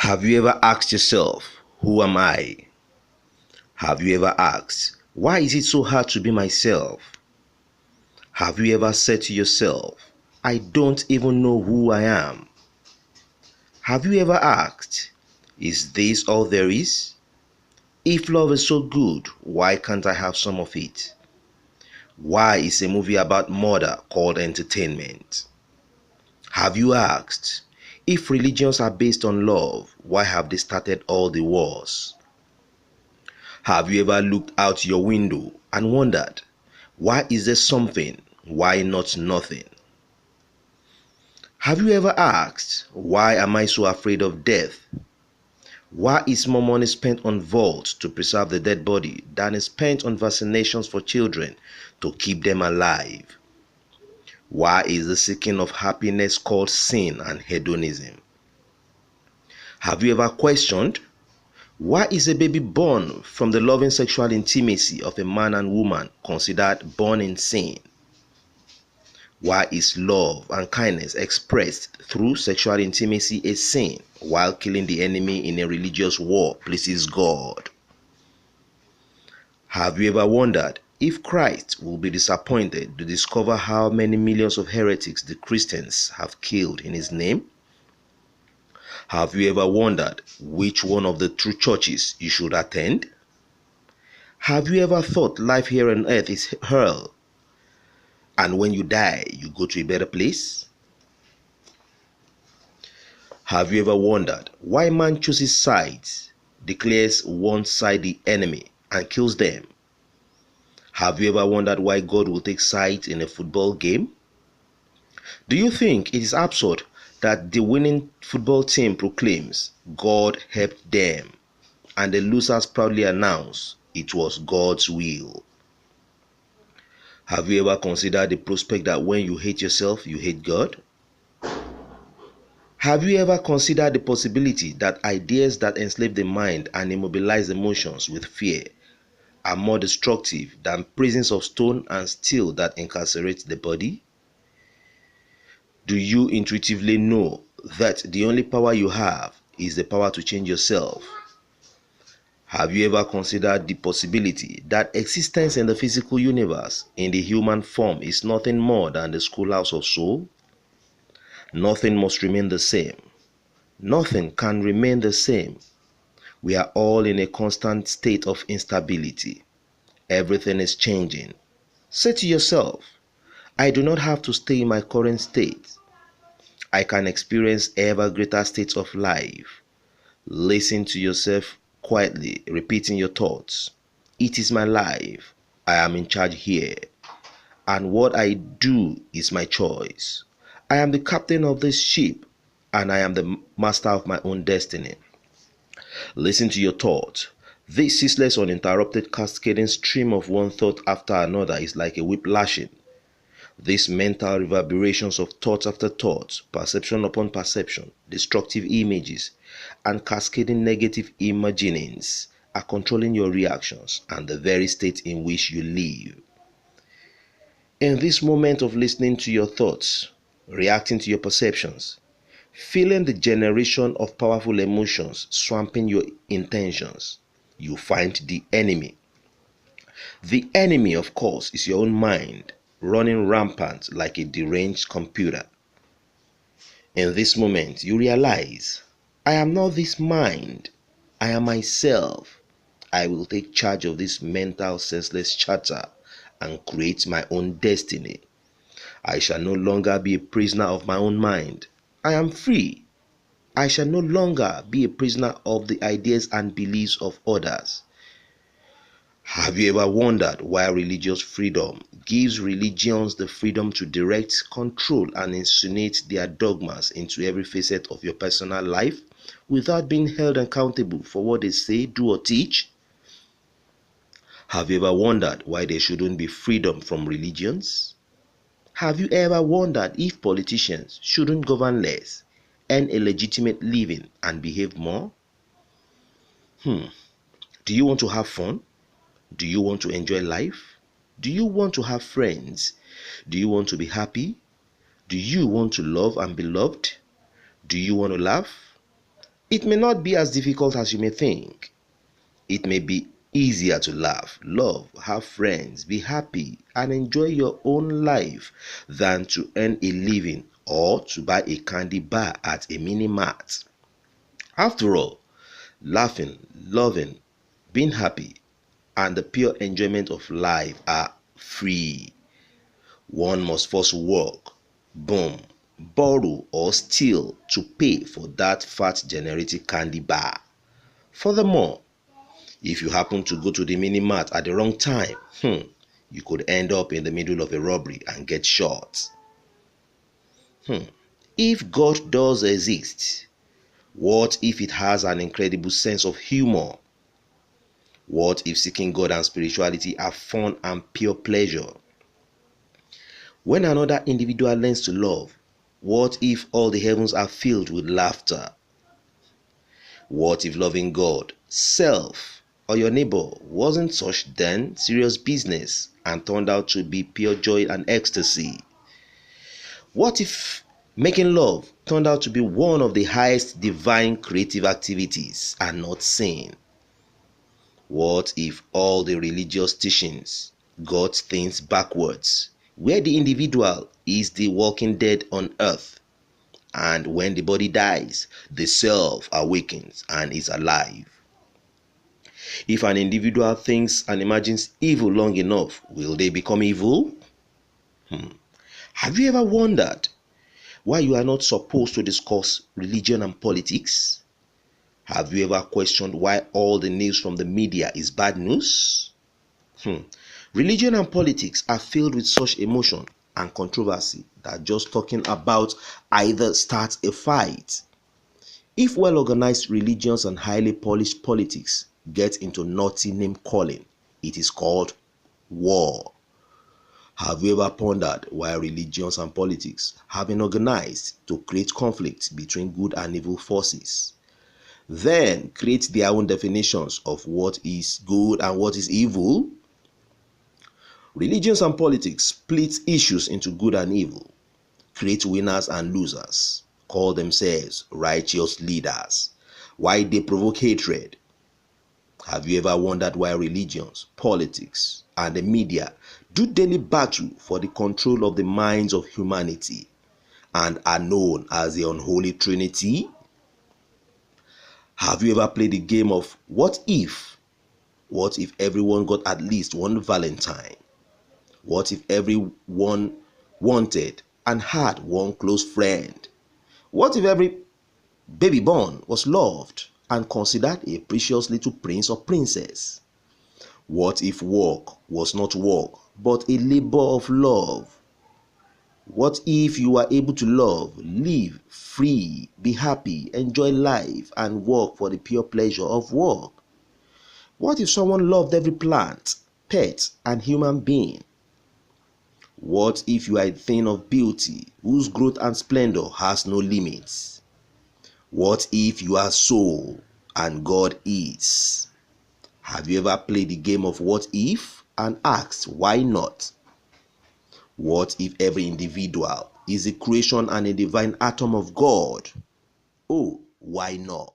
Have you ever asked yourself, who am I? Have you ever asked, why is it so hard to be myself? Have you ever said to yourself, I don't even know who I am? Have you ever asked, is this all there is? If love is so good, why can't I have some of it? Why is a movie about murder called entertainment? Have you asked, if religions are based on love, why have they started all the wars? Have you ever looked out your window and wondered, why is there something, why not nothing? Have you ever asked, why am I so afraid of death? Why is more money spent on vaults to preserve the dead body than is spent on vaccinations for children to keep them alive? Why is the seeking of happiness called sin and hedonism? Have you ever questioned, why is a baby born from the loving sexual intimacy of a man and woman considered born in sin? Why is love and kindness expressed through sexual intimacy a sin, while killing the enemy in a religious war pleases God? Have you ever wondered if Christ will be disappointed to discover how many millions of heretics the Christians have killed in his name? Have you ever wondered which one of the true churches you should attend? Have you ever thought life here on earth is hell, and when you die, you go to a better place? Have you ever wondered why man chooses sides, declares one side the enemy, and kills them? Have you ever wondered why God will take sides in a football game? Do you think it is absurd that the winning football team proclaims, God helped them, and the losers proudly announce, it was God's will? Have you ever considered the prospect that when you hate yourself, you hate God? Have you ever considered the possibility that ideas that enslave the mind and immobilize emotions with fear are more destructive than prisons of stone and steel that incarcerate the body? Do you intuitively know that the only power you have is the power to change yourself? Have you ever considered the possibility that existence in the physical universe in the human form is nothing more than the schoolhouse of soul? Nothing must remain the same. Nothing can remain the same. We are all in a constant state of instability. Everything is changing. Say to yourself, I do not have to stay in my current state. I can experience ever greater states of life. Listen to yourself quietly, repeating your thoughts. It is my life. I am in charge here. And what I do is my choice. I am the captain of this ship, and I am the master of my own destiny. Listen to your thoughts. This ceaseless, uninterrupted, cascading stream of one thought after another is like a whip lashing. These mental reverberations of thought after thought, perception upon perception, destructive images, and cascading negative imaginings are controlling your reactions and the very state in which you live. In this moment of listening to your thoughts, reacting to your perceptions, feeling the generation of powerful emotions swamping your intentions, you find the enemy. The enemy, of course, is your own mind, running rampant like a deranged computer. In this moment, you realize, I am not this mind, I am myself. I will take charge of this mental senseless chatter and create my own destiny. I shall no longer be a prisoner of my own mind. I am free. I shall no longer be a prisoner of the ideas and beliefs of others. Have you ever wondered why religious freedom gives religions the freedom to direct, control, and insinuate their dogmas into every facet of your personal life without being held accountable for what they say, do, or teach? Have you ever wondered why there shouldn't be freedom from religions? Have you ever wondered if politicians shouldn't govern less, earn a legitimate living, and behave more? Do you want to have fun? Do you want to enjoy life? Do you want to have friends? Do you want to be happy? Do you want to love and be loved? Do you want to laugh? It may not be as difficult as you may think. It may be easier to laugh, love, have friends, be happy, and enjoy your own life than to earn a living or to buy a candy bar at a mini mart. After all, laughing, loving, being happy, and the pure enjoyment of life are free. One must first work, boom, borrow, or steal to pay for that fat generating candy bar. Furthermore, if you happen to go to the mini mart at the wrong time, you could end up in the middle of a robbery and get shot. If God does exist, what if it has an incredible sense of humor? What if seeking God and spirituality are fun and pure pleasure? When another individual learns to love, what if all the heavens are filled with laughter? What if loving God, self, or your neighbor wasn't such then serious business and turned out to be pure joy and ecstasy? What if making love turned out to be one of the highest divine creative activities and not sin? What if all the religious teachings got things backwards, where the individual is the walking dead on earth, and when the body dies, the self awakens and is alive? If an individual thinks and imagines evil long enough, will they become evil? Have you ever wondered why you are not supposed to discuss religion and politics? Have you ever questioned why all the news from the media is bad news? Religion and politics are filled with such emotion and controversy that just talking about either starts a fight. If well organized religions and highly polished politics get into naughty name calling, it is called war. Have you ever pondered why religions and politics have been organized to create conflict between good and evil forces? Then create their own definitions of what is good and what is evil? Religions and politics split issues into good and evil, create winners and losers, call themselves righteous leaders. Why they provoke hatred? Have you ever wondered why religions, politics, and the media do daily battle for the control of the minds of humanity and are known as the unholy trinity? Have you ever played the game of what if? What if everyone got at least one Valentine? What if everyone wanted and had one close friend? What if every baby born was loved and considered a precious little prince or princess? What if work was not work but a labor of love? What if you were able to love, live free, be happy, enjoy life, and work for the pure pleasure of work? What if someone loved every plant, pet, and human being? What if you are a thing of beauty whose growth and splendor has no limits? What if you are soul and God is? Have you ever played the game of what if and asked why not? What if every individual is a creation and a divine atom of God? Oh, why not?